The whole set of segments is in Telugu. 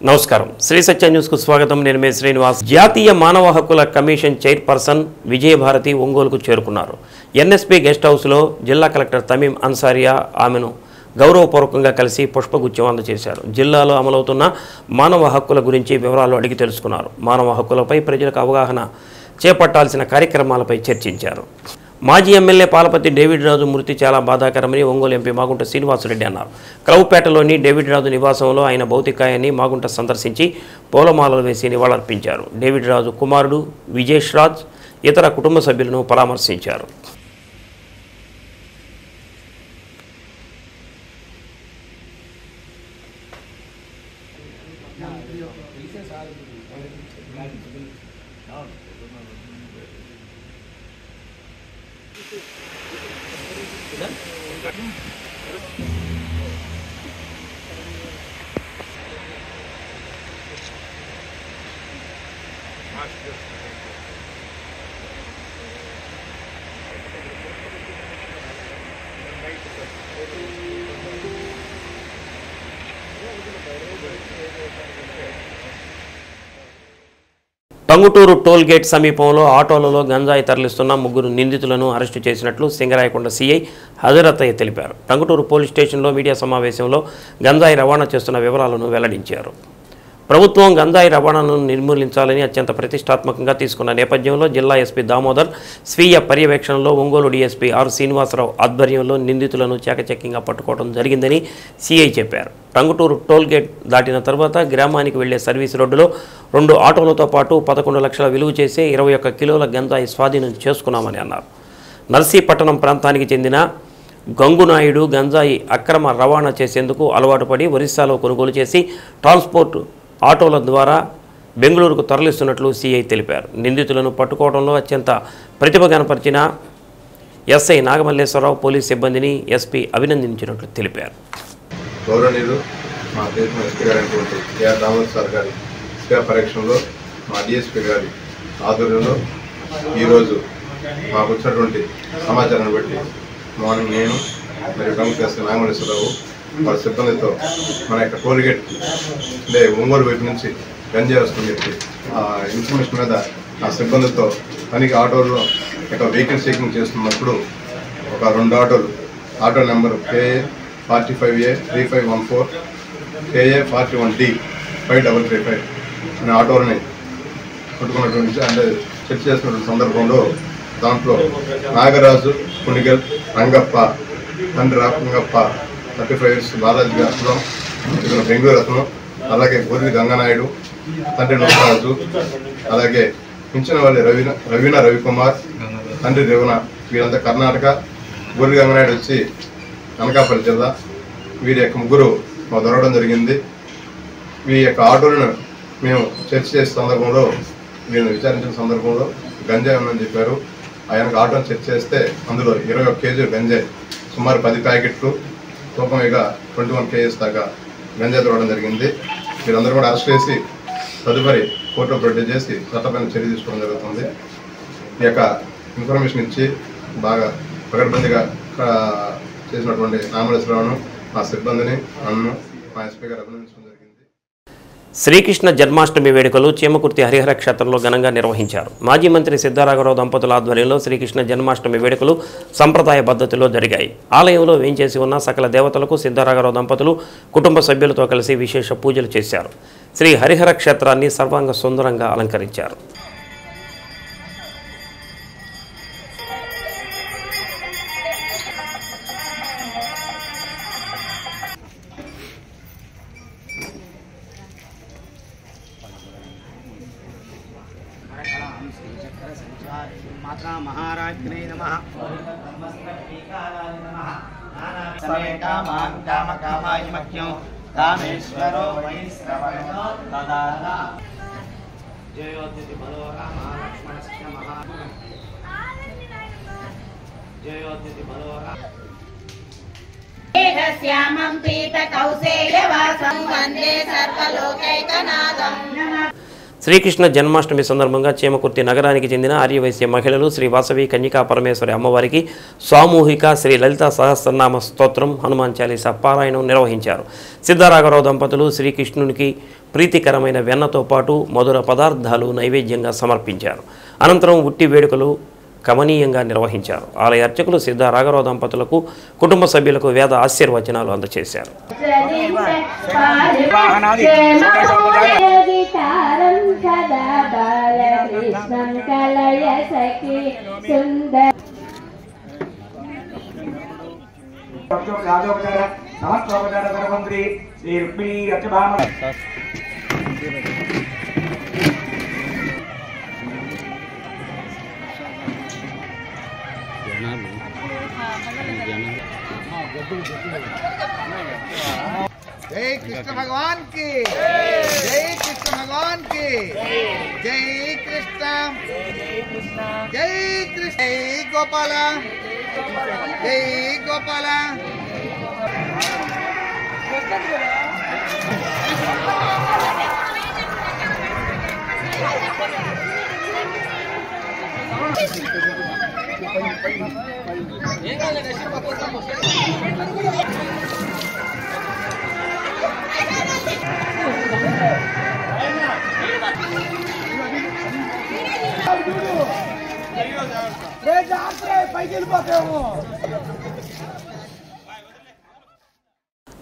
నమస్కారం శ్రీ సత్య న్యూస్ కు స్వాగతం నేను మే శ్రీనివాస్ జాతీయ మానవ హక్కుల కమిషన్ చైర్పర్సన్ విజయభారతి ఒంగోలుకు చేరుకున్నారు ఎన్ఎస్పీ గెస్ట్ హౌస్ లో జిల్లా కలెక్టర్ తమీం అన్సారియా ఆమెను గౌరవపూర్వకంగా కలిసి పుష్పగుచ్చం అందజేశారు జిల్లాలో అమలవుతున్న మానవ హక్కుల గురించి వివరాలు అడిగి తెలుసుకున్నారు మానవ హక్కులపై ప్రజలకు అవగాహన చేపట్టాల్సిన కార్యక్రమాలపై చర్చించారు మాజీ ఎమ్మెల్యే పాలపతి డేవిడ్ రాజు మృతి చాలా బాధాకరమని ఒంగోలు ఎంపీ మాగుంట శ్రీనివాసరెడ్డి అన్నారు క్రౌపేటలోని డేవిడ్ రాజు నివాసంలో ఆయన భౌతికాయాన్ని మాగుంట సందర్శించి పూలమాలలు వేసి నివాళులర్పించారు డేవిడ్ రాజు కుమారుడు విజేష్ రాజ్ ఇతర కుటుంబ సభ్యులను పరామర్శించారు టంగుటూరు టోల్ గేట్ సమీపంలో ఆటోలలో గంజాయి తరలిస్తున్న ముగ్గురు నిందితులను అరెస్టు చేసినట్లు సింగరాయకొండ సీఐ హజరతయ్య తెలిపారు టంగుటూరు పోలీస్ స్టేషన్లో మీడియా సమావేశంలో గంజాయి రవాణా చేస్తున్న వివరాలను వెల్లడించారు ప్రభుత్వం గంజాయి రవాణాను నిర్మూలించాలని అత్యంత ప్రతిష్టాత్మకంగా తీసుకున్న నేపథ్యంలో జిల్లా ఎస్పీ దామోదర్ స్వీయ పర్యవేక్షణలో ఒంగోలు డీఎస్పీ ఆర్ శ్రీనివాసరావు ఆధ్వర్యంలో నిందితులను చాకచక్యంగా పట్టుకోవడం జరిగిందని సీఐ చెప్పారు టంగుటూరు టోల్ గేట్ దాటిన తర్వాత గ్రామానికి వెళ్లే సర్వీస్ రోడ్డులో 2 ఆటోలతో పాటు 11 లక్షల విలువ చేసే 21 కిలోల గంజాయి స్వాధీనం చేసుకున్నామని అన్నారు నర్సీపట్టణం ప్రాంతానికి చెందిన గంగునాయుడు గంజాయి అక్రమ రవాణా చేసేందుకు అలవాటు పడి ఒరిస్సాలో కొనుగోలు చేసి ట్రాన్స్పోర్ట్ ఆటోల ద్వారా బెంగళూరుకు తరలిస్తున్నట్లు సీఐ తెలిపారు నిందితులను పట్టుకోవడంలో అత్యంత ప్రతిభ కనపరిచిన ఎస్ఐ నాగమల్లేశ్వరరావు పోలీస్ సిబ్బందిని ఎస్పీ అభినందించినట్లు తెలిపారు గౌరవనీయులు మా దేశం ఎస్పీ గారి ఏఆర్ రామోద్ సార్ గారి స్వీయ పరీక్షలో మా డిఎస్పీ గారి ఆధ్వర్యంలో ఈరోజు మాకు వచ్చినటువంటి సమాచారాన్ని బట్టి మార్నింగ్ నేను మరియు ప్రముఖ ఎస్పీ నాగమల్లేశ్వరరావు వాళ్ళ సిబ్బందితో మన యొక్క టోల్ గేట్ అంటే ఒంగోలు వైపు నుంచి గంజాయి వస్తుందని చెప్పి ఆ ఇన్ఫర్మేషన్ మీద ఆ సిబ్బందితో తనిఖీ ఆటోలో యొక్క వెహికల్ చెకింగ్ చేస్తున్నప్పుడు ఒక 2 ఆటోలు auto number KA 45A 3514 KA 41D 5335 అనే ఆటోలని పట్టుకున్నటువంటి అంటే చెక్ చేస్తున్నటువంటి సందర్భంలో దాంట్లో నాగరాజు పునిగల్ రంగప్ప తండ్రి రంగప్ప 35 years బాలాజీ అతను ఇతను బెంగళూరు అతను అలాగే గోరి గంగనాయుడు తండ్రి నోరాజు అలాగే పింఛన వాళ్ళి రవీనా రవికుమార్ తండ్రి రేవణ వీరంతా కర్ణాటక గోరి గంగనాయుడు వచ్చి అనకాపల్లి జిల్లా వీరి యొక్క ముగ్గురు దొరకడం జరిగింది వీరి యొక్క ఆటోలను మేము చర్చ చేసే సందర్భంలో వీళ్ళని విచారించిన సందర్భంలో గంజాయి ఉందని చెప్పారు ఆయనకు ఆటోను చర్చ చేస్తే అందులో 21 kg గంజాయి సుమారు 10 ప్యాకెట్లు తూకంగా 21 kgs దాకా గంజాయి దొరకడం జరిగింది వీరందరూ కూడా అరెస్ట్ చేసి తదుపరి కోర్టులో ప్రొడ్యూస్ చేసి చట్టపైన చర్య తీసుకోవడం జరుగుతుంది ఈ యొక్క ఇన్ఫర్మేషన్ ఇచ్చి బాగా పకడ్బందీగా చేసినటువంటి నామలేశ్వరరావును మా సిబ్బందిని నన్ను మా ఎస్పీ గారు అభినందించడం జరిగింది శ్రీకృష్ణ జన్మాష్టమి వేడుకలు చీమకుర్తి హరిహర క్షేత్రంలో ఘనంగా నిర్వహించారు మాజీ మంత్రి సిద్ధారాఘవరావు దంపతుల ఆధ్వర్యంలో శ్రీకృష్ణ జన్మాష్టమి వేడుకలు సంప్రదాయ పద్ధతిలో జరిగాయి ఆలయంలో వేంచేసి ఉన్న సకల దేవతలకు సిద్ధారాఘవరావు దంపతులు కుటుంబ సభ్యులతో కలిసి విశేష పూజలు చేశారు శ్రీ హరిహర క్షేత్రాన్ని సర్వాంగ సుందరంగా అలంకరించారు माता महाराज्ञे नमः समेकामां कामकामाय मह्यं कामेश्वरो वै श्रवणो ददाता जयोतिथि बलो राम लक्ष्मणस्य महा जयोतिथि बलो राम श्यामं पीतकौसेयवासं वन्दे सर्वलोकैकनाथम् శ్రీకృష్ణ జన్మాష్టమి సందర్భంగా చీమకుర్తి నగరానికి చెందిన ఆర్యవైశ్య మహిళలు శ్రీ వాసవి కన్యకా పరమేశ్వరి అమ్మవారికి సామూహిక శ్రీ లలితా సహస్రనామ స్తోత్రం హనుమాన్ చాలీసా పారాయణం నిర్వహించారు. సిద్ధరాఘవరావు దంపతులు శ్రీకృష్ణునికి ప్రీతికరమైన వెన్నతో పాటు మధుర పదార్థాలు నైవేద్యంగా సమర్పించారు. అనంతరం ఉట్టి వేడుకలు కమనీయంగా నిర్వహించారు. ఆలయ అర్చకులు సిద్ధరాఘవరావు దంపతులకు కుటుంబ సభ్యులకు వేద ఆశీర్వచనాలు అందజేశారు. जय कृष्ण भगवान की जय कृष्ण भगवान की जय कृष्ण जय कृष्ण जय गोपाल जय गोपाल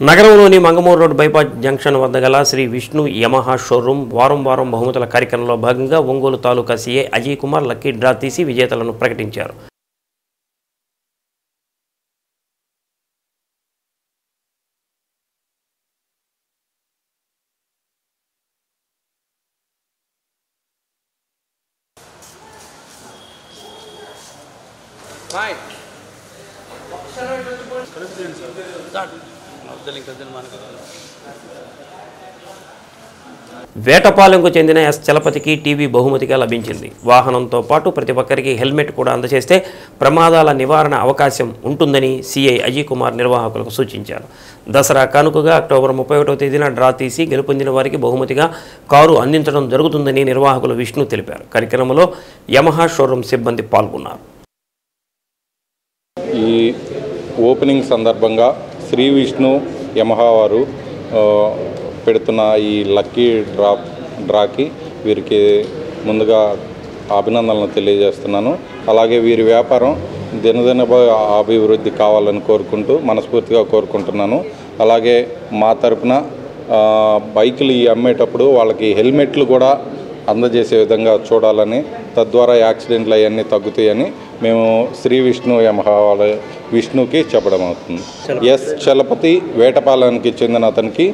నగరంలోని మంగమూరు రోడ్ బైపాస్ జంక్షన్ వద్ద గల శ్రీ విష్ణు యమహా షోరూం వారం బహుమతుల కార్యక్రమంలో భాగంగా Ongole taluka CI Ajay Kumar lucky draw తీసి విజేతలను ప్రకటించారు. వేటపాలెంకు చెందిన ఎస్ చలపతికి టీవీ బహుమతిగా లభించింది. వాహనంతో పాటు ప్రతి ఒక్కరికి హెల్మెట్ కూడా అందజేస్తే ప్రమాదాల నివారణ అవకాశం ఉంటుందని సీఐ అజయ్ కుమార్ నిర్వాహకులకు సూచించారు. దసరా కానుకగా అక్టోబర్ 31వ తేదీన డ్రా తీసి గెలుపొందిన వారికి బహుమతిగా కారు అందించడం జరుగుతుందని నిర్వాహకులు విష్ణు తెలిపారు. కార్యక్రమంలో యమహా షోరూం సిబ్బంది పాల్గొన్నారు. ఈ ఓపెనింగ్ సందర్భంగా శ్రీ విష్ణు యమహా వారు పెడుతున్న ఈ లక్కీ డ్రాకి వీరికి ముందుగా అభినందనలు తెలియజేస్తున్నాను. అలాగే వీరి వ్యాపారం దినదిన అభివృద్ధి కావాలని మనస్ఫూర్తిగా కోరుకుంటున్నాను. అలాగే మా తరపున బైకులు అమ్మేటప్పుడు వాళ్ళకి హెల్మెట్లు కూడా అందజేసే విధంగా చూడాలని, తద్వారా యాక్సిడెంట్లు అవన్నీ తగ్గుతాయని మేము శ్రీ విష్ణు యమహా విష్ణుకి చెప్పడం అవుతుంది. ఎస్ చలపతి వేటపాలెంకి చెందిన అతనికి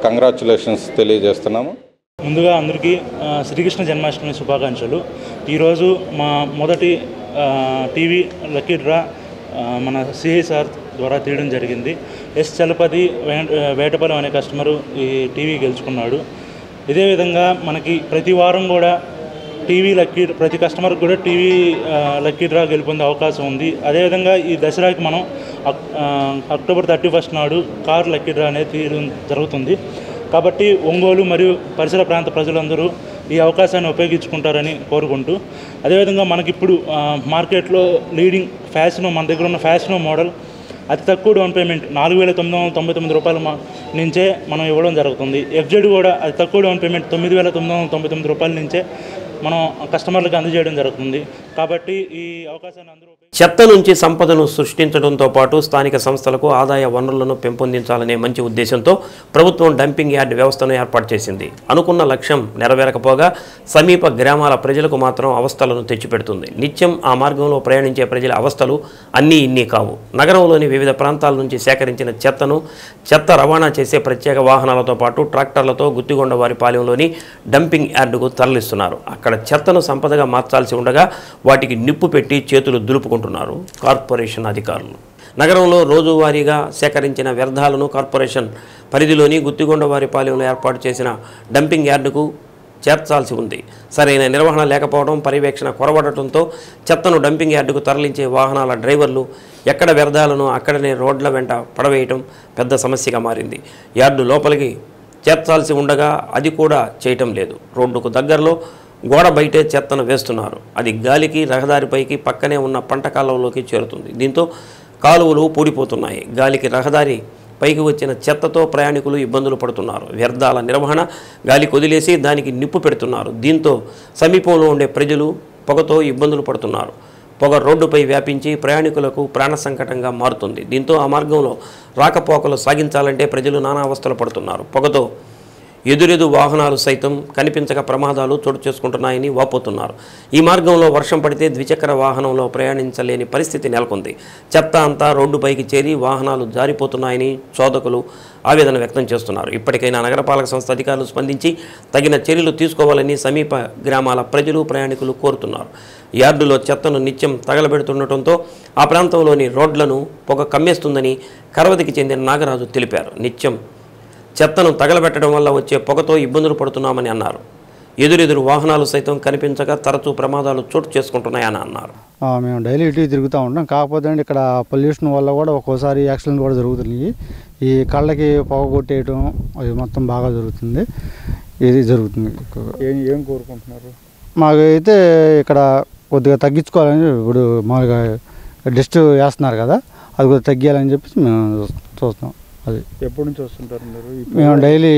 కంగ్రాచులేషన్స్ తెలియజేస్తున్నాము. ముందుగా అందరికీ శ్రీకృష్ణ జన్మాష్టమి శుభాకాంక్షలు. ఈరోజు మా మొదటి టీవీ లక్కీ డ్రా మన సిఐ సార్ ద్వారా తీయడం జరిగింది. ఎస్ చలపతి వేటపాలెం అనే కస్టమరు ఈ టీవీ గెలుచుకున్నాడు. ఇదే విధంగా మనకి ప్రతి వారం కూడా ప్రతి కస్టమర్కి కూడా టీవీ లక్కీ డ్రా గెలుపొందే అవకాశం ఉంది. అదేవిధంగా ఈ దసరాకి మనం అక్టోబర్ 31 నాడు కార్ లక్కీ డ్రా అనేది తీయడం జరుగుతుంది. కాబట్టి ఒంగోలు మరియు పరిసర ప్రాంత ప్రజలందరూ ఈ అవకాశాన్ని ఉపయోగించుకుంటారని కోరుకుంటూ, అదేవిధంగా మనకిప్పుడు మార్కెట్లో లీడింగ్ మన దగ్గర ఉన్న ఫ్యాషన్ మోడల్ అతి తక్కువ డౌన్ పేమెంట్ 4,999 రూపాయల నుంచే మనం ఇవ్వడం జరుగుతుంది. ఎఫ్జెడ్ కూడా అతి తక్కువ డౌన్ పేమెంట్ 9,999 రూపాయల నుంచే మనం కస్టమర్లకు అందజేయడం జరుగుతుంది. కాబట్టి ఈ అవకాశాన్ని అందరూ చెత్త నుంచి సంపదను సృష్టించడంతో పాటు స్థానిక సంస్థలకు ఆదాయ వనరులను పెంపొందించాలనే మంచి ఉద్దేశంతో ప్రభుత్వం డంపింగ్ యార్డ్ వ్యవస్థను ఏర్పాటు చేసింది. అనుకున్న లక్ష్యం నెరవేరకపోగా సమీప గ్రామాల ప్రజలకు మాత్రం అవస్థలను తెచ్చిపెడుతుంది. నిత్యం ఆ మార్గంలో ప్రయాణించే ప్రజల అవస్థలు అన్నీ ఇన్ని కావు. నగరంలోని వివిధ ప్రాంతాల నుంచి సేకరించిన చెత్త రవాణా చేసే ప్రత్యేక వాహనాలతో పాటు ట్రాక్టర్లతో గుత్తిగొండవారిపాలెంలోని డంపింగ్ యార్డుకు తరలిస్తున్నారు. అక్కడ చెత్తను సంపదగా మార్చాల్సి ఉండగా వాటికి నిప్పు పెట్టి చేతులు దులుపుకుంటున్నారు కార్పొరేషన్ అధికారులు. నగరంలో రోజువారీగా సేకరించిన వ్యర్థాలను కార్పొరేషన్ పరిధిలోని గుత్తిగొండవారిపాలెంలో ఏర్పాటు చేసిన డంపింగ్ యార్డుకు చేర్చాల్సి ఉంది. సరైన నిర్వహణ లేకపోవడం, పర్యవేక్షణ కొరవడటంతో చెత్తను డంపింగ్ యార్డుకు తరలించే వాహనాల డ్రైవర్లు ఎక్కడ వ్యర్థాలను అక్కడనే రోడ్ల వెంట పడవేయటం పెద్ద సమస్యగా మారింది. యార్డు లోపలికి చేర్చాల్సి ఉండగా అది కూడా చేయటం లేదు. రోడ్డుకు దగ్గరలో గోడ బయటే చెత్తను వేస్తున్నారు. అది గాలికి రహదారిపైకి పక్కనే ఉన్న పంట కాలువలోకి చేరుతుంది. దీంతో కాలువలు పూడిపోతున్నాయి. గాలికి రహదారి పైకి వచ్చిన చెత్తతో ప్రయాణికులు ఇబ్బందులు పడుతున్నారు. వ్యర్థాల నిర్వహణ గాలికి వదిలేసి దానికి నిప్పు పెడుతున్నారు. దీంతో సమీపంలో ఉండే ప్రజలు పొగతో ఇబ్బందులు పడుతున్నారు. పొగ రోడ్డుపై వ్యాపించి ప్రయాణికులకు ప్రాణ సంకటంగా మారుతుంది. దీంతో ఆ మార్గంలో రాకపోకలు సాగించాలంటే ప్రజలు నానా అవస్థలు పడుతున్నారు. పొగతో ఎదురెదు వాహనాలు సైతం కనిపించక ప్రమాదాలు చోటు చేసుకుంటున్నాయని వాపోతున్నారు. ఈ మార్గంలో వర్షం పడితే ద్విచక్ర వాహనంలో ప్రయాణించలేని పరిస్థితి నెలకొంది. చెత్త అంతా రోడ్డుపైకి చేరి వాహనాలు జారిపోతున్నాయని చోదకులు ఆవేదన వ్యక్తం చేస్తున్నారు. ఇప్పటికైనా నగరపాలక సంస్థ అధికారులు స్పందించి తగిన చర్యలు తీసుకోవాలని సమీప గ్రామాల ప్రజలు ప్రయాణికులు కోరుతున్నారు. యార్డులో చెత్తను నిత్యం తగలబెడుతుండటంతో ఆ ప్రాంతంలోని రోడ్లను పొగ కమ్మేస్తుందని కరవతికి చెందిన నాగరాజు తెలిపారు. నిత్యం చెత్తను తగలబెట్టడం వల్ల వచ్చే పొగతో ఇబ్బందులు పడుతున్నామని అన్నారు. ఎదురెదురు వాహనాలు సైతం కనిపించక తరచూ ప్రమాదాలు చోటు చేసుకుంటున్నాయని అన్నారు. మేము డైలీ ఇటు తిరుగుతూ ఉంటాం. కాకపోతే అండి ఇక్కడ పొల్యూషన్ వల్ల కూడా ఒక్కోసారి యాక్సిడెంట్ కూడా జరుగుతుంది. ఈ కళ్ళకి పొగ కొట్టేయటం అది మొత్తం బాగా జరుగుతుంది. ఇది జరుగుతుంది. ఏం కోరుకుంటున్నారు? మాకైతే ఇక్కడ కొద్దిగా తగ్గించుకోవాలని, ఇప్పుడు మామూలుగా డస్ట్ వేస్తున్నారు కదా, అది కొద్దిగా తగ్గియాలని చెప్పేసి మేము చూస్తాం. అది ఎప్పటి నుంచి వస్తుంటారు మీరు? మేము డైలీ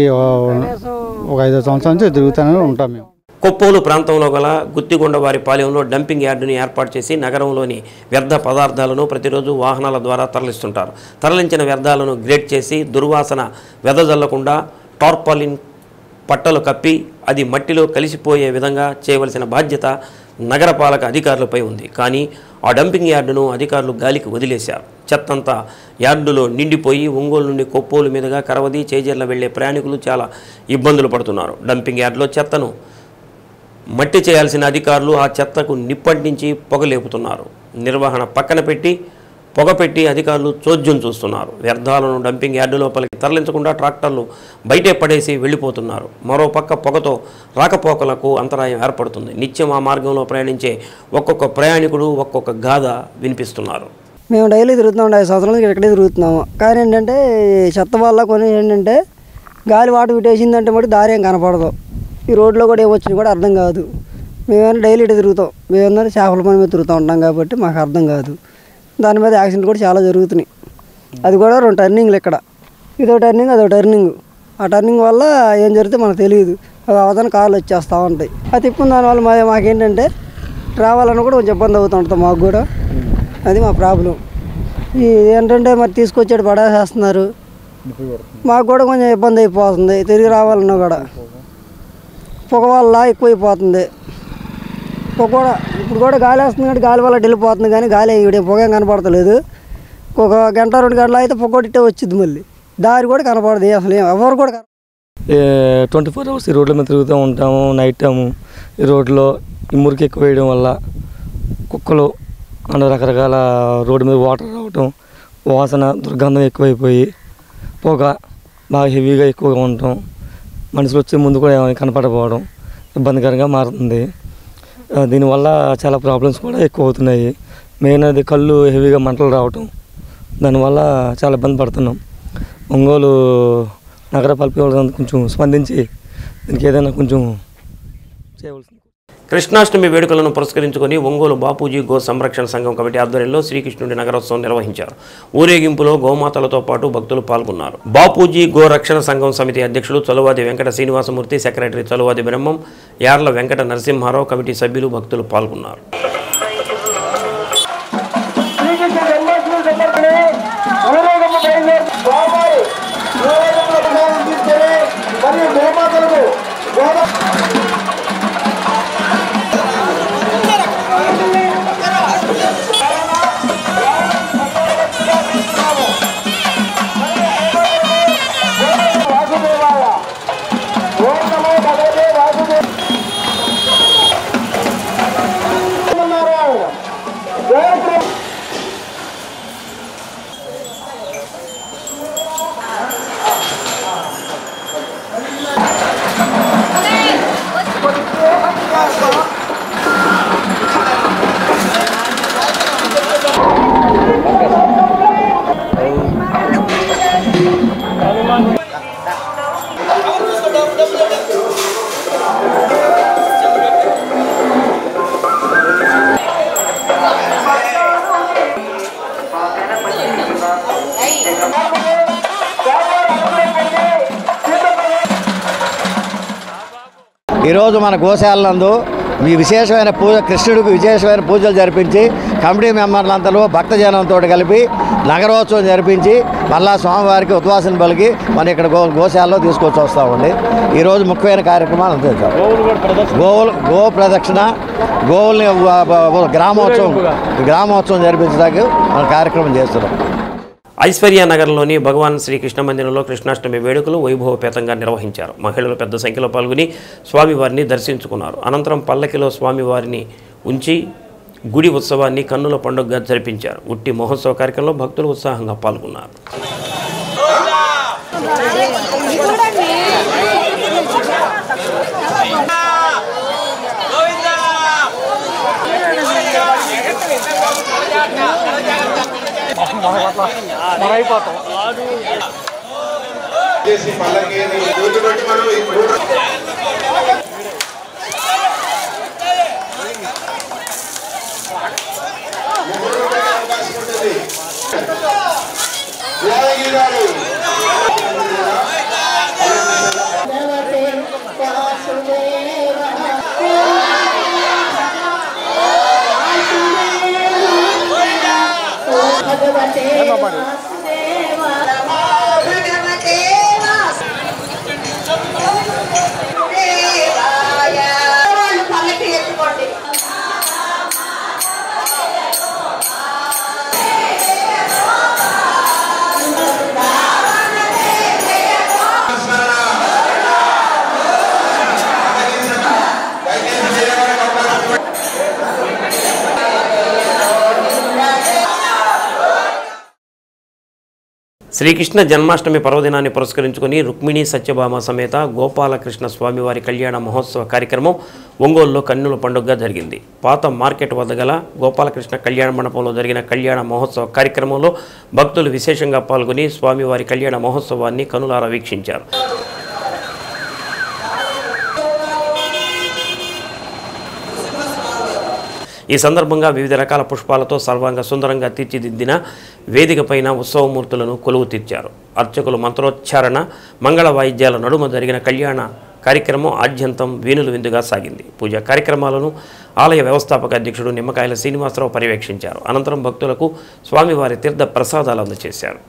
ఒక 5 సంవత్సరాల నుంచి తిరుగుతూనే ఉంటాం. మేము కొప్పోలు ప్రాంతంలో గల గుత్తిగొండవారి పాలెంలో డంపింగ్ యార్డుని ఏర్పాటు చేసి నగరంలోని వ్యర్థ పదార్థాలను ప్రతిరోజు వాహనాల ద్వారా తరలిస్తుంటారు. తరలించిన వ్యర్థాలను గ్రేడ్ చేసి దుర్వాసన వెదజల్లకుండా టార్పాలిన్ పట్టలు కప్పి అది మట్టిలో కలిసిపోయే విధంగా చేయవలసిన బాధ్యత నగరపాలక అధికారులపై ఉంది. కానీ ఆ డంపింగ్ యార్డును అధికారులు గాలికి వదిలేశారు. చెత్తంతా యార్డులో నిండిపోయి ఒంగోలు నుండి కొప్పోలు మీదుగా కరవది చేజర్ల వెళ్లే ప్రయాణికులు చాలా ఇబ్బందులు పడుతున్నారు. డంపింగ్ యార్డులో చెత్తను మట్టి చేయాల్సిన అధికారులు ఆ చెత్తకు నిప్పంటించి పొగలేపుతున్నారు. నిర్వహణ పక్కన పెట్టి పొగ పెట్టి అధికారులు చోద్యం చూస్తున్నారు. వ్యర్థాలను డంపింగ్ యార్డు లోపలికి తరలించకుండా ట్రాక్టర్లు బయటే పడేసి వెళ్ళిపోతున్నారు. మరోపక్క పొగతో రాకపోకలకు అంతరాయం ఏర్పడుతుంది. నిత్యం ఆ మార్గంలో ప్రయాణించే ఒక్కొక్క ప్రయాణికుడు ఒక్కొక్క గాథ వినిపిస్తున్నారు. మేము డైలీ తిరుగుతున్నాం. 5 సంవత్సరాల నుంచి ఇక్కడే తిరుగుతున్నాము. కానీ ఏంటంటే చెత్త వల్ల కొన్ని ఏంటంటే గాలి వాటర్ విటేసిందంటే మటు దారి ఏం కనపడదు. ఈ రోడ్లో కూడా ఏమొచ్చినా కూడా అర్థం కాదు. మేమేమైనా డైలీ ఇటు తిరుగుతాం. మేమేమన్నా చేపల పని మీద తిరుగుతూ ఉంటాం కాబట్టి మాకు అర్థం కాదు. దాని మీద యాక్సిడెంట్ కూడా చాలా జరుగుతున్నాయి. అది కూడా 2 టర్నింగ్లు ఇక్కడ, ఇదో టర్నింగ్ అదో టర్నింగ్. ఆ టర్నింగ్ వల్ల ఏం జరిగితే మనకు తెలియదు. అవి అవతల కార్లు వచ్చేస్తూ ఉంటాయి. అది తిప్పుకున్న దానివల్ల మాకేంటంటే రావాలన్నా కూడా కొంచెం ఇబ్బంది అవుతూ ఉంటుంది మాకు కూడా. అది మా ప్రాబ్లం. ఈ ఏంటంటే మరి తీసుకొచ్చాడు పడేసేస్తున్నారు. మాకు కూడా కొంచెం ఇబ్బంది అయిపోతుంది. తిరిగి రావాలన్నా కూడా పొగ వల్ల ఎక్కువైపోతుంది. పొగ కూడా ఇప్పుడు కూడా గాలి వేస్తుంది కానీ గాలి వల్ల వెళ్ళిపోతుంది. కానీ గాలి ఇక్కడ పొగ ఏం కనపడతలేదు. ఒక గంట 2 గంటలు అయితే పొగ కొట్టే వచ్చింది. మళ్ళీ దారి కూడా కనపడదు. అసలు ఎవరు కూడా 24 hours ఈ రోడ్ల మీద తిరుగుతూ ఉంటాము. నైట్ టైము ఈ రోడ్లో ఈ మురికి ఎక్కువ వేయడం వల్ల కుక్కలు అండ్ రకరకాల రోడ్డు మీద వాటర్ రావటం, వాసన దుర్గంధం ఎక్కువైపోయి పొగ బాగా హెవీగా ఎక్కువగా ఉండటం, మనుషులు వచ్చే ముందు కూడా కనపడకపోవడం ఇబ్బందికరంగా మారుతుంది. దీనివల్ల చాలా ప్రాబ్లమ్స్ కూడా ఎక్కువ అవుతున్నాయి. మెయిన్ అది కళ్ళు హెవీగా మంటలు రావటం, దానివల్ల చాలా ఇబ్బంది పడుతున్నాం. ఒంగోలు నగరపాలక కొంచెం స్పందించి దీనికి ఏదైనా కొంచెం చేయవలసింది. కృష్ణాష్టమి వేడుకలను పురస్కరించుకొని ఒంగోలు బాపూజీ గో సంరక్షణ సంఘం కమిటీ ఆధ్వర్యంలో శ్రీకృష్ణుడి నగరోత్సవం నిర్వహించారు. ఊరేగింపులో గోమాతలతో పాటు భక్తులు పాల్గొన్నారు. బాపూజీ గో రక్షణ సంఘం సమితి అధ్యక్షులు చలువాది వెంకట శ్రీనివాసమూర్తి, సెక్రటరీ చలువాది బ్రహ్మం, యార్ల వెంకట నరసింహారావు, కమిటీ సభ్యులు భక్తులు పాల్గొన్నారు. ఈరోజు మన గోశాల ఈ విశేషమైన పూజ కృష్ణుడికి విశేషమైన పూజలు జరిపించి కమిటీ మెంబర్లందరూ భక్తజనంతో కలిపి నగరోత్సవం జరిపించి మళ్ళా స్వామివారికి ఉద్వాసన పలికి మన ఇక్కడ గోశాలలో తీసుకొచ్చి వస్తామండి. ఈరోజు ముఖ్యమైన కార్యక్రమాలు అంతే సార్. గో ప్రదక్షిణ, గోవుల్ని గ్రామోత్సవం జరిపించడానికి మన కార్యక్రమం చేస్తున్నాం. ఐశ్వర్యానగర్లోని భగవాన్ శ్రీకృష్ణ మందిరంలో కృష్ణాష్టమి వేడుకలు వైభవపేతంగా నిర్వహించారు. మహిళలు పెద్ద సంఖ్యలో పాల్గొని స్వామివారిని దర్శించుకున్నారు. అనంతరం పల్లకిలో స్వామివారిని ఉంచి గుడి ఉత్సవాన్ని కన్నుల పండుగగా జరిపించారు. ఉట్టి మహోత్సవ కార్యక్రమంలో భక్తులు ఉత్సాహంగా పాల్గొన్నారు. శ్రీకృష్ణ జన్మాష్టమి పర్వదినాన్ని పురస్కరించుకుని రుక్మిణి సత్యభామ సమేత గోపాలకృష్ణ స్వామివారి కళ్యాణ మహోత్సవ కార్యక్రమం ఒంగోలులో కన్నుల పండుగగా జరిగింది. పాత మార్కెట్ వద్ద గల గోపాలకృష్ణ కళ్యాణ మండపంలో జరిగిన కళ్యాణ మహోత్సవ కార్యక్రమంలో భక్తులు విశేషంగా పాల్గొని స్వామివారి కళ్యాణ మహోత్సవాన్ని కనులారా వీక్షించారు. ఈ సందర్భంగా వివిధ రకాల పుష్పాలతో సర్వాంగ సుందరంగా తీర్చిదిద్దిన వేదికపైన ఉత్సవమూర్తులను కొలువు తీర్చారు. అర్చకులు మంత్రోచ్చారణ, మంగళ వాయిద్యాల నడుమ జరిగిన కళ్యాణ కార్యక్రమం ఆద్యంతం వీణులు విందుగా సాగింది. పూజా కార్యక్రమాలను ఆలయ వ్యవస్థాపక అధ్యక్షుడు నిమ్మకాయల శ్రీనివాసరావు పర్యవేక్షించారు. అనంతరం భక్తులకు స్వామివారి తీర్థ ప్రసాదాలు అందజేశారు.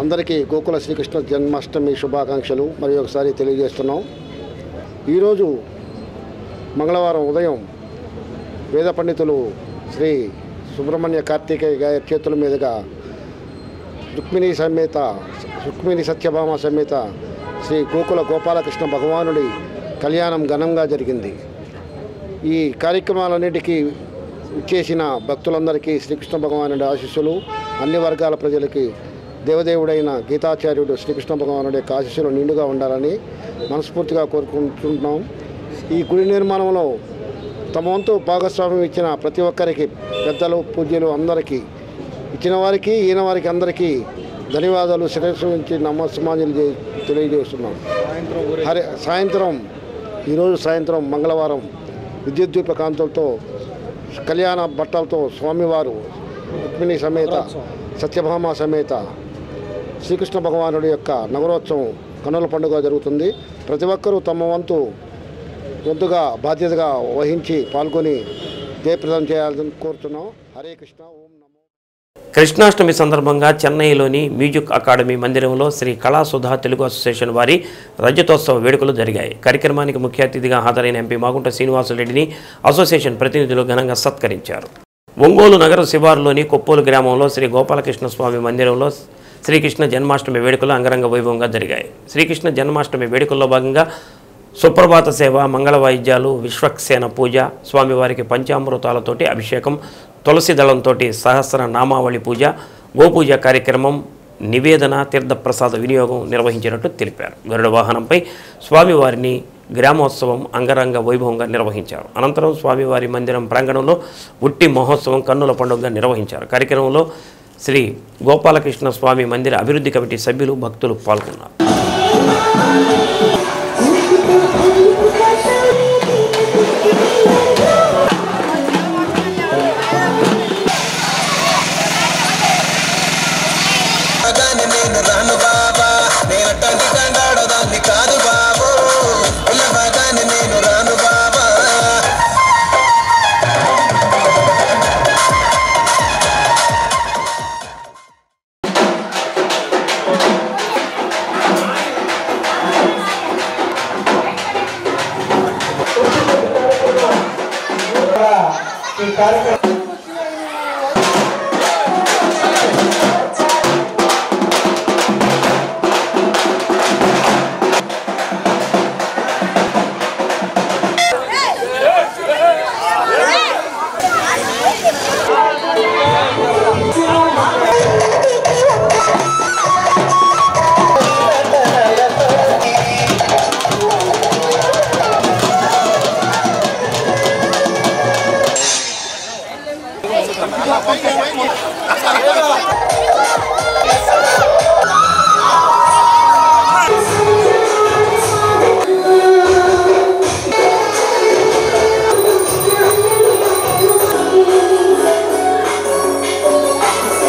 అందరికీ గోకుల శ్రీకృష్ణ జన్మాష్టమి శుభాకాంక్షలు మరియు ఒకసారి తెలియజేస్తున్నాం. ఈరోజు మంగళవారం ఉదయం వేద పండితులు శ్రీ సుబ్రహ్మణ్య కార్తికేయ గారి చేతుల మీదుగా రుక్మిణి సత్యభామ సమేత శ్రీ గోకుల గోపాలకృష్ణ భగవానుడి కళ్యాణం ఘనంగా జరిగింది. ఈ కార్యక్రమాలన్నిటికీ ఇచ్చేసిన భక్తులందరికీ శ్రీకృష్ణ భగవానుడి ఆశీస్సులు, అన్ని వర్గాల ప్రజలకి దేవదేవుడైన గీతాచార్యుడు శ్రీకృష్ణ భగవానుడి యొక్క ఆశీస్సులు నిండుగా ఉండాలని మనస్ఫూర్తిగా కోరుకుంటున్నాం. ఈ గుడి నిర్మాణంలో తమ వంతు భాగస్వామ్యం ఇచ్చిన ప్రతి ఒక్కరికి, పెద్దలు పూజ్యులు అందరికీ, ఇచ్చిన వారికి ఈయన వారికి అందరికీ ధన్యవాదాలు శిరస్సు నుంచి నమస్సమాజులు తెలియజేస్తున్నాం. ఈరోజు సాయంత్రం మంగళవారం విద్యుద్దీప కాంతులతో కళ్యాణ భట్టలతో స్వామివారు రుక్మిణి సమేత సత్యభామ సమేత శ్రీకృష్ణ భగవానుడి యొక్క నగరోత్సవం కన్నుల పండుగ జరుగుతుంది. ప్రతి ఒక్కరూ తమ వంతుగా బాధ్యతగా వహించి పాల్గొని జయప్రదం చేయాలని కోరుతున్నాం. హరే కృష్ణ. ఓం నమో. కృష్ణాష్టమి సందర్భంగా చెన్నైలోని మ్యూజిక్ అకాడమీ మందిరంలో శ్రీ కళాసుధా తెలుగు అసోసియేషన్ వారి రజతోత్సవ వేడుకలు జరిగాయి. కార్యక్రమానికి ముఖ్య అతిథిగా హాజరైన ఎంపీ మాగుంట శ్రీనివాసరెడ్డిని అసోసియేషన్ ప్రతినిధులు ఘనంగా సత్కరించారు. ఒంగోలు నగర శివారులోని కొప్పోలు గ్రామంలో శ్రీ గోపాలకృష్ణ స్వామి మందిరంలో శ్రీకృష్ణ జన్మాష్టమి వేడుకలు అంగరంగ వైభవంగా జరిగాయి. శ్రీకృష్ణ జన్మాష్టమి వేడుకల్లో భాగంగా సుప్రభాత సేవ, మంగళ వాయిద్యాలు, విశ్వక్సేన పూజ, స్వామివారికి పంచామృతాలతోటి అభిషేకం, తులసి దళంతో సహస్ర నామావళి పూజ, గోపూజ కార్యక్రమం, నివేదన, తీర్థప్రసాద వినియోగం నిర్వహించినట్టు తెలిపారు. గరుడ వాహనంపై స్వామివారిని గ్రామోత్సవం అంగరంగ వైభవంగా నిర్వహించారు. అనంతరం స్వామివారి మందిరం ప్రాంగణంలో ఉట్టి మహోత్సవం కన్నుల పండుగగా నిర్వహించారు. కార్యక్రమంలో శ్రీ గోపాలకృష్ణ స్వామి మందిర అభివృద్ధి కమిటీ సభ్యులు, భక్తులు పాల్గొన్నారు.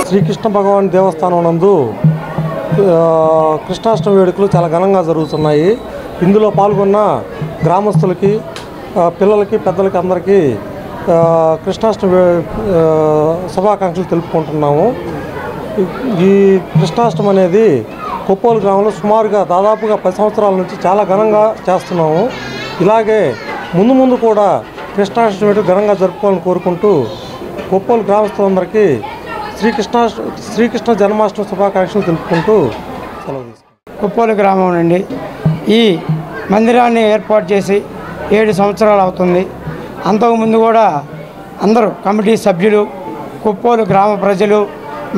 శ్రీకృష్ణ భగవాన్ దేవస్థానం నందు కృష్ణాష్టమి వేడుకలు చాలా ఘనంగా జరుగుతున్నాయి. ఇందులో పాల్గొన్న గ్రామస్తులకి, పిల్లలకి, పెద్దలకి అందరికీ కృష్ణాష్టమి శుభాకాంక్షలు తెలుపుకుంటున్నాము. ఈ కృష్ణాష్టమి అనేది కొప్పోలు గ్రామంలో సుమారుగా దాదాపుగా 10 సంవత్సరాల నుంచి చాలా ఘనంగా చేస్తున్నాము. ఇలాగే ముందు కూడా కృష్ణాష్టమి వేడుక ఘనంగా జరుపుకోవాలని కోరుకుంటూ కొప్పోలు గ్రామస్తులందరికీ శ్రీకృష్ణ జన్మాష్టమి శుభాకాంక్షలు తెలుపుకుంటూ సెలవు తీసుకుంటాం. కొప్పోలు గ్రామం నుండి ఈ మందిరాన్ని ఏర్పాటు చేసి 7 సంవత్సరాలు అవుతుంది. అంతకుముందు కూడా అందరూ కమిటీ సభ్యులు, కొప్పోలు గ్రామ ప్రజలు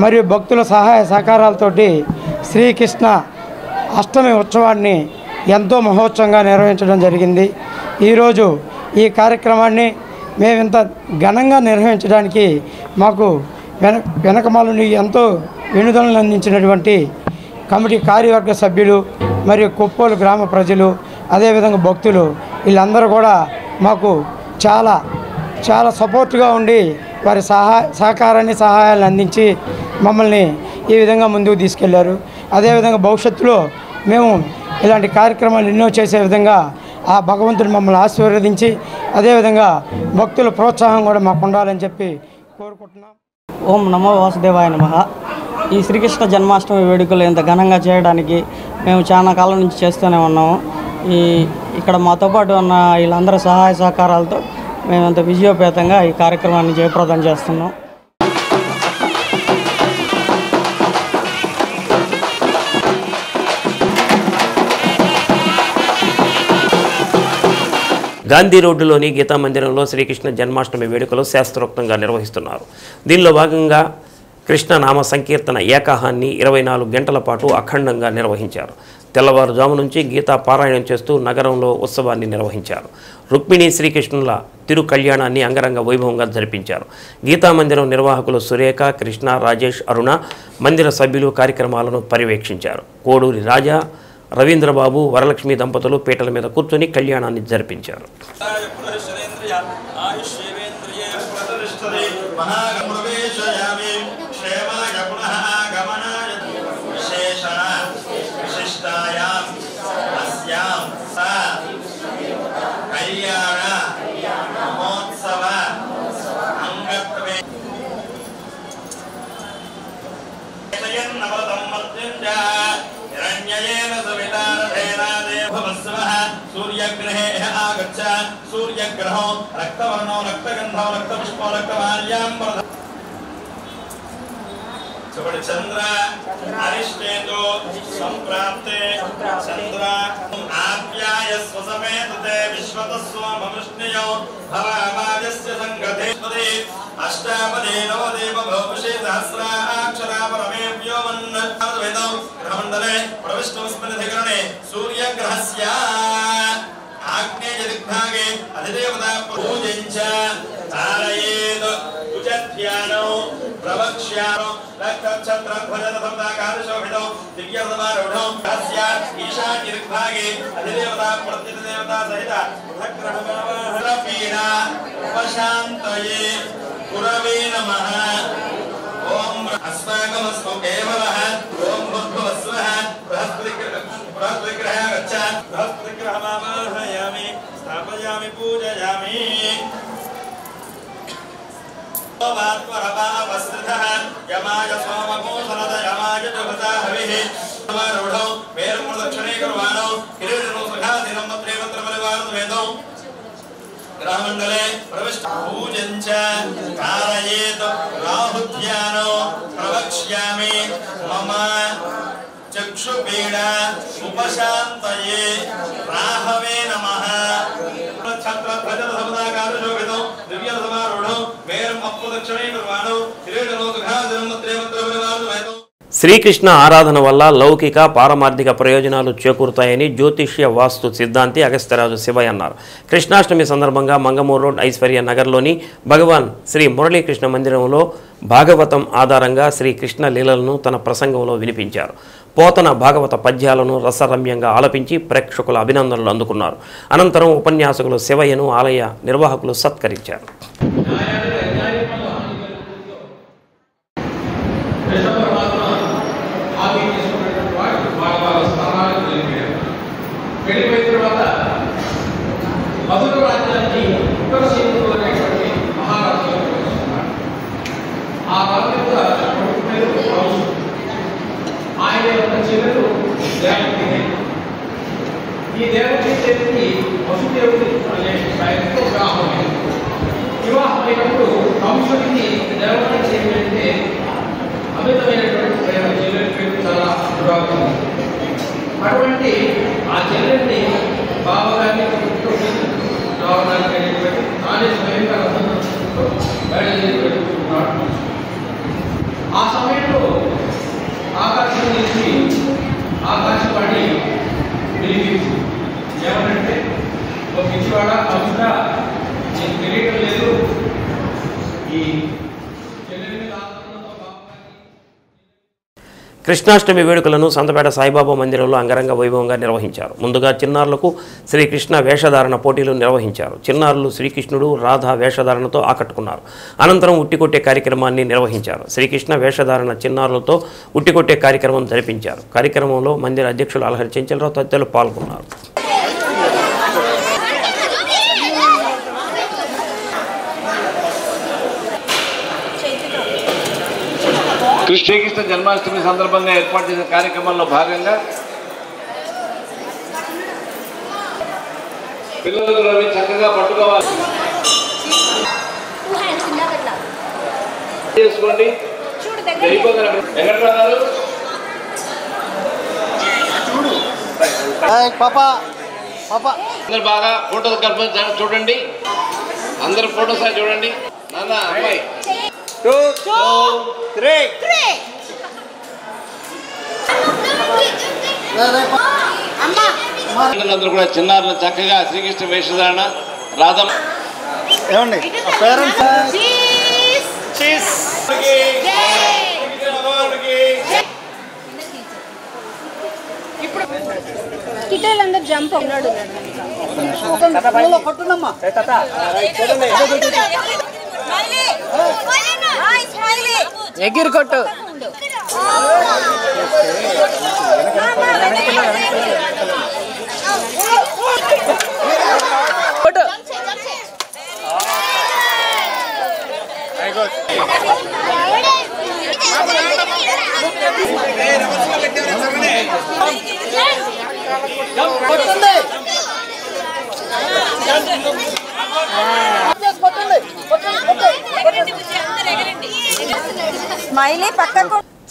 మరియు భక్తుల సహాయ సహకారాలతోటి శ్రీకృష్ణ అష్టమి ఉత్సవాన్ని ఎంతో మహోత్సవంగా నిర్వహించడం జరిగింది. ఈరోజు ఈ కార్యక్రమాన్ని మేమింత ఘనంగా నిర్వహించడానికి మాకు వెనకమాల నుండి ఎంతో వెనుదలను అందించినటువంటి కమిటీ కార్యవర్గ సభ్యులు మరియు కొప్పోలు గ్రామ ప్రజలు, అదేవిధంగా భక్తులు, వీళ్ళందరూ కూడా మాకు చాలా సపోర్ట్గా ఉండి వారి సహాయాలను అందించి మమ్మల్ని ఈ విధంగా ముందుకు తీసుకెళ్లారు. అదేవిధంగా భవిష్యత్తులో మేము ఇలాంటి కార్యక్రమాలు ఎన్నో చేసే విధంగా ఆ భగవంతుడు మమ్మల్ని ఆశీర్వదించి అదేవిధంగా భక్తుల ప్రోత్సాహం కూడా మాకు ఉండాలని చెప్పి కోరుకుంటున్నాం. ఓం నమో వాసుదేవాయ నమః. ఈ శ్రీకృష్ణ జన్మాష్టమి వేడుకలు ఇంత ఘనంగా చేయడానికి మేము చాలా కాలం నుంచి చేస్తూనే ఉన్నాము. ఇక్కడ మాతో పాటు ఉన్న వీళ్ళందరి సహాయ సహకారాలతో మేము ఇంత విజయోపేతంగా ఈ కార్యక్రమాన్ని జయప్రదం చేస్తున్నాం. గాంధీ రోడ్డులోని గీతా మందిరంలో శ్రీకృష్ణ జన్మాష్టమి వేడుకలు శాస్త్రోక్తంగా నిర్వహిస్తున్నారు. దీనిలో భాగంగా కృష్ణనామ సంకీర్తన ఏకాహాన్ని 24 గంటల పాటు అఖండంగా నిర్వహించారు. తెల్లవారుజాము నుంచి గీతా పారాయణం చేస్తూ నగరంలో ఉత్సవాన్ని నిర్వహించారు. రుక్మిణి శ్రీకృష్ణుల తిరు కళ్యాణాన్ని అంగరంగ వైభవంగా జరిపించారు. గీతా మందిరం నిర్వాహకులు సురేఖ, కృష్ణ, రాజేష్, అరుణ, మందిర సభ్యులు కార్యక్రమాలను పర్యవేక్షించారు. కోడూరి రాజా, రవీంద్రబాబు, వరలక్ష్మి దంపతులు పీటల మీద కూర్చొని కళ్యాణాన్ని జరిపించారు. सूर्यग्रहे आगच्छ सूर्यग्रहो रक्तवर्णो रक्तगन्धो रक्तपुष्पो रक्तमाल्याम्बर चंद्र अरिष्टेतो संप्राप्ते चंद्र आप्याय स्वसमेतते विश्वतस्वमवृष्णयो भवामाजस्य संगते अष्टापदे नवदेव भवपुषे सहस्राक्षरा परमेभ्यो वन्नवेदो ग्रहमण्डले प्रविष्टुस्मृतिकरणे सूर्यग्रहस्य आग्नेय दिग्भागे अधिदेवता पूजञ्च धारयेत् कुजध्यानो प्रवक्ष्यामो रक्तच्छत्रध्वजनसम्दाकारशोभितो दिव्यसमारूढो तस्य ईशान्य दिग्भागे अधिदेवता प्रतिदेवता सहित पीडा उपशान्तये गुरवे नमः। ओम अस्माकमस्तु केवलः ओम भूर्भुवस्वः बृहस्पतिग्रहः गच्छ बृहस्पतिग्रहमावाहयामि स्थापयामि पूजयामि वात्वरपावस्थितः यमाय सोमकोसलद यमाय जुभता हविः समारूढौ वेरमुदक्षिणे कुर्वाणौ किरीटनो सुखादिनं मत्रे मन्त्रपरिवारसमेतौ ग्रहमण्डले प्रविष्ट पूजञ्च कारयेत् राहुध्यानो प्रवक्ष्यामि मम चक्षुपीडा उपशान्तये राहवे नमः। छत्रध्वजसमुदाकारशोभितो दिव्यसमारूढो वेरम् अप्रदक्षिणे कुर्वाणौ किरीटनो सुखादिनं मत्रे मन्त्रपरिवारसमेतौ శ్రీకృష్ణ ఆరాధన వల్ల లౌకిక పారమార్థిక ప్రయోజనాలు చేకూరుతాయని జ్యోతిష్య వాస్తు సిద్ధాంతి అగస్త్యరాజు శివయ్య అన్నారు. కృష్ణాష్టమి సందర్భంగా మంగమూరు రోడ్ ఐశ్వర్య నగర్లోని భగవాన్ శ్రీ మురళీకృష్ణ మందిరంలో భాగవతం ఆధారంగా శ్రీకృష్ణ లీలలను తన ప్రసంగంలో వినిపించారు. పోతన భాగవత పద్యాలను రసరమ్యంగా ఆలపించి ప్రేక్షకుల అభినందనలు అందుకున్నారు. అనంతరం ఉపన్యాసకులు శివయ్యను ఆలయ నిర్వాహకులు సత్కరించారు. వెళ్ళిపోయిన తర్వాత మధుర రాజ్యానికి ఉత్తర సీమలో అనేటువంటి మహారాజులను వస్తున్నాడు. ఆ రాజు యొక్క కొడుకు పేరు రాజు. ఆయన యొక్క చెల్లెలు దేవకి. ఈ దేవకి చెల్లికి వసుదేవుడు అనే ఆయనతో వివాహమైంది. వివాహమైనప్పుడు కంసుడికి దేవకి చెల్లి అమితమైనటువంటి ప్రేమ. చెల్లెలి పేరు చాలా అనురాగం. అటువంటి ఆ చెల్లెల్ని బావగారిని రావడానికి వెళ్ళిపెట్టి తానే స్వయంగా బయలుదేరిపెట్టుకున్నాడు. ఆ సమయంలో ఆకాశం నుంచి ఆకాశవాణి వెలిగింది. ఏమనంటే ఒక పిచ్చివాడ కవిత నీకు తెలియటం లేదు, ఈ చెల్లెలి మీద కృష్ణాష్టమి వేడుకలను సంతపేట సాయిబాబా మందిరంలో అంగరంగ వైభవంగా నిర్వహించారు. ముందుగా చిన్నారులకు శ్రీకృష్ణ వేషధారణ పోటీలు నిర్వహించారు. చిన్నారులు శ్రీకృష్ణుడు, రాధ వేషధారణతో ఆకట్టుకున్నారు. అనంతరం ఉట్టికొట్టే కార్యక్రమాన్ని నిర్వహించారు. శ్రీకృష్ణ వేషధారణ చిన్నారులతో ఉట్టికొట్టే కార్యక్రమం జరిపించారు. కార్యక్రమంలో మందిర అధ్యక్షులు అలహరి చెంచలరావు తదితరులు పాల్గొన్నారు. శ్రీకృష్ణ జన్మాష్టమి సందర్భంగా ఏర్పాటు చేసిన కార్యక్రమంలో భాగంగా పిల్లలకు రవి చక్కగా పట్టుకోవాలి చేసుకోండి. వెంకటరావు పాపా అందరు బాగా ఫోటో చూడండి, అందరు ఫోటోస్ చూడండి. నాన్న అమ్మాయి 2 3 అందరూ కూడా చిన్నారులు చక్కగా శ్రీకృష్ణ వేషధారణ రాధమ్మ ఏమండి పేరెంట్స్ కిటోలందరూ జంప్ ఉన్నాడు పట్టునమ్మా ఎగిరి కొట్టు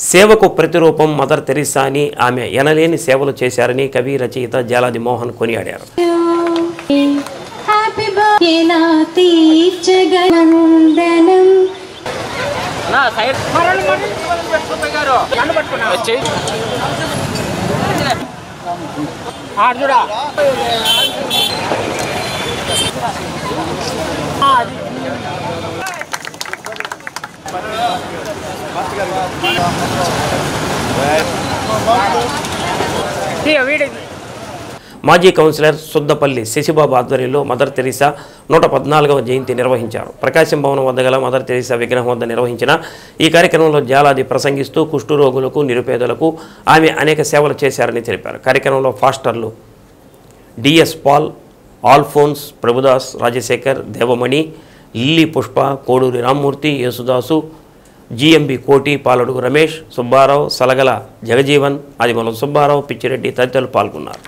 సేవకు ప్రతిరూపం మదర్ తెరీసా అని ఆమె ఎనలేని సేవలు చేశారని కవి రచయిత జాలాది మోహన్ కొనియాడారు. మాజీ కౌన్సిలర్ సుద్దపల్లి శశిబాబు ఆధ్వర్యంలో మదర్ తెరీసా 114వ జయంతి నిర్వహించారు. ప్రకాశం భవనం వద్ద గల మదర్ తెరీసా విగ్రహం వద్ద నిర్వహించిన ఈ కార్యక్రమంలో జాలాది ప్రసంగిస్తూ కుష్ఠరోగులకు నిరుపేదలకు ఆమె అనేక సేవలు చేశారని తెలిపారు. కార్యక్రమంలో ఫాస్టర్లు DS Paul, Alphonse, Prabhudas, Rajasekhar, Devamani, Lilly Pushpa, Koduri Rammurthy, Yesudasu, GMB Koti, Paladugu Ramesh, Subbarao, Salagala Jagjivan, ఆదిమూలం సుబ్బారావు, పిచ్చిరెడ్డి తదితరులు పాల్గొన్నారు.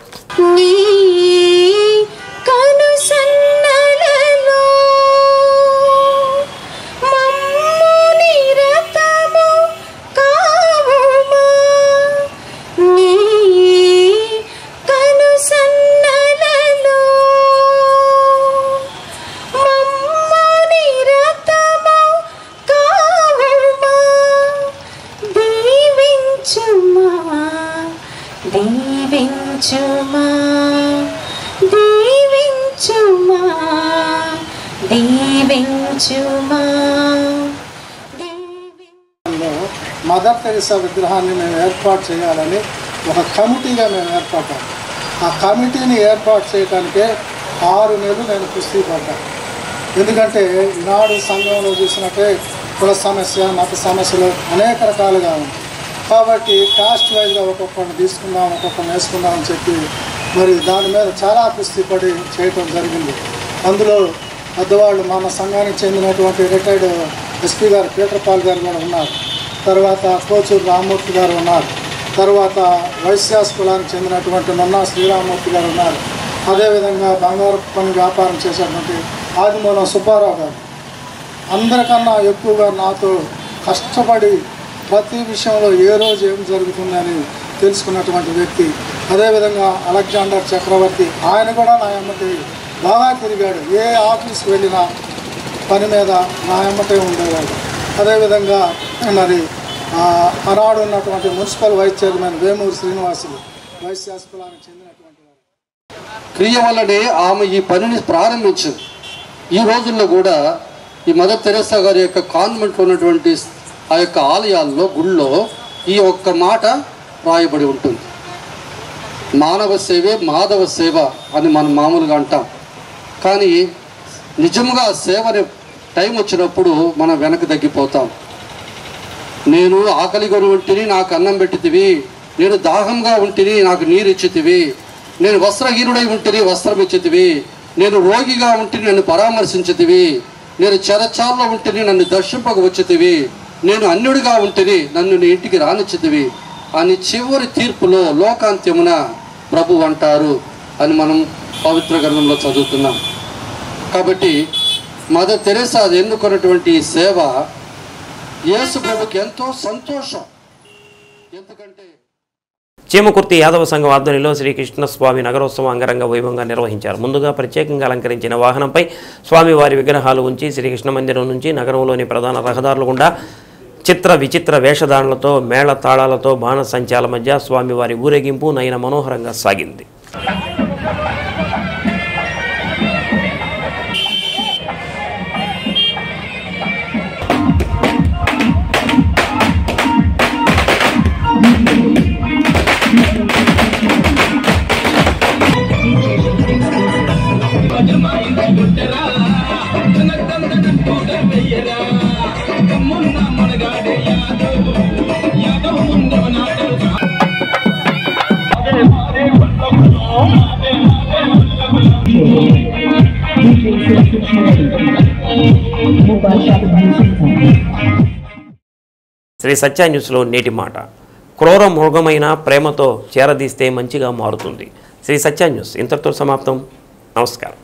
మదర్ తెరీసా విగ్రహాన్ని మేము ఏర్పాటు చేయాలని ఒక కమిటీగా మేము ఏర్పడ్డాం. ఆ కమిటీని ఏర్పాటు చేయడానికే 6 నెలలు నేను కుస్తీ పడ్డాను. ఎందుకంటే ఈనాడు సంఘంలో చూసినట్టే కుల సమస్య, మత సమస్యలు అనేక రకాలుగా ఉంది. కాబట్టి కాస్ట్ వైజ్గా ఒక్కొక్కరిని తీసుకుందాం, ఒక్కొక్కరిని వేసుకుందాం అని చెప్పి మరి దాని మీద చాలా కుస్తీ పడి చేయటం జరిగింది. అందులో పెద్దవాళ్ళు మన సంఘానికి చెందినటువంటి రిటైర్డ్ ఎస్పీ గారు పీటర్ పాల్ గారు కూడా ఉన్నారు. తర్వాత కోచూరు రామ్మూర్తి గారు ఉన్నారు. తర్వాత వైశ్యాస్ కులానికి చెందినటువంటి నున్నా శ్రీరామూర్తి గారు ఉన్నారు. అదేవిధంగా బంగారు పని వ్యాపారం చేసేటువంటి ఆదిమూలం సుబ్బారావు గారు. అందరికన్నా ఎక్కువగా నాతో కష్టపడి ప్రతి విషయంలో ఏ రోజు ఏం జరుగుతుందని తెలుసుకున్నటువంటి వ్యక్తి. అదేవిధంగా అలెగ్జాండర్ చక్రవర్తి, ఆయన కూడా నా ఎమ్మటి బాగా తిరిగాడు. ఏ ఆఫీస్కి వెళ్ళినా పని మీద నా ఎమ్మటే ఉండేవాడు. అదేవిధంగా మరి ఆనాడు ఉన్నటువంటి municipal vice chairman Vemuru Srinivasulu వైశ్యాస్ కులానికి చెందినటువంటి క్రియ వల్లనే ఆమె ఈ పనిని ప్రారంభించింది. ఈ రోజుల్లో కూడా ఈ మదర్ తెరీసా గారి యొక్క కాన్వెంట్లో ఉన్నటువంటి ఆ యొక్క ఆలయాల్లో, గుళ్ళో ఈ ఒక్క మాట రాయబడి ఉంటుంది. మానవ సేవే మాధవ సేవ అని మనం మామూలుగా అంటాం. కానీ నిజంగా సేవని టైం వచ్చినప్పుడు మనం వెనక్కి తగ్గిపోతాం. నేను ఆకలిగా ఉంటిని, నాకు అన్నం పెట్టితివి. నేను దాహంగా ఉంటిని, నాకు నీరు ఇచ్చితివి. నేను వస్త్రహీనుడై ఉంటిని, వస్త్రం ఇచ్చితివి. నేను రోగిగా ఉంటిని, నన్ను పరామర్శించితివి. నేను చెరచాల్లో ఉంటిని, నన్ను దర్శింపక వచ్చితివి. నేను అన్యుడిగా ఉంటిని, నన్ను నీ ఇంటికి రానిచ్చితివి అని చివరి తీర్పులో లోకాంత్యమున ప్రభు అంటారు అని మనం పవిత్ర గ్రంథంలో చదువుతున్నాం. కాబట్టి మదర్ తెరీసా ఎన్నుకున్నటువంటి సేవ యేసు ప్రభుకి ఎంతో సంతోషం. ఎందుకంటే చీమకుర్తి యాదవ సంఘం ఆధ్వర్యంలో శ్రీకృష్ణ స్వామి నగరోత్సవం అంగరంగ వైభవంగా నిర్వహించారు. ముందుగా ప్రత్యేకంగా అలంకరించిన వాహనంపై స్వామివారి విగ్రహాలు ఉంచి శ్రీకృష్ణ మందిరం నుంచి నగరంలోని ప్రధాన రహదారుల గుండా చిత్ర విచిత్ర వేషధారణలతో మేళ తాళాలతో బాణసంచాల మధ్య స్వామివారి ఊరేగింపు నయన మనోహరంగా సాగింది. శ్రీ సత్య న్యూస్లో నేటి మాట. క్రూర మృగమైన ప్రేమతో చేరదీస్తే మంచిగా మారుతుంది. శ్రీ సత్య న్యూస్ ఇంతటితో సమాప్తం. నమస్కారం.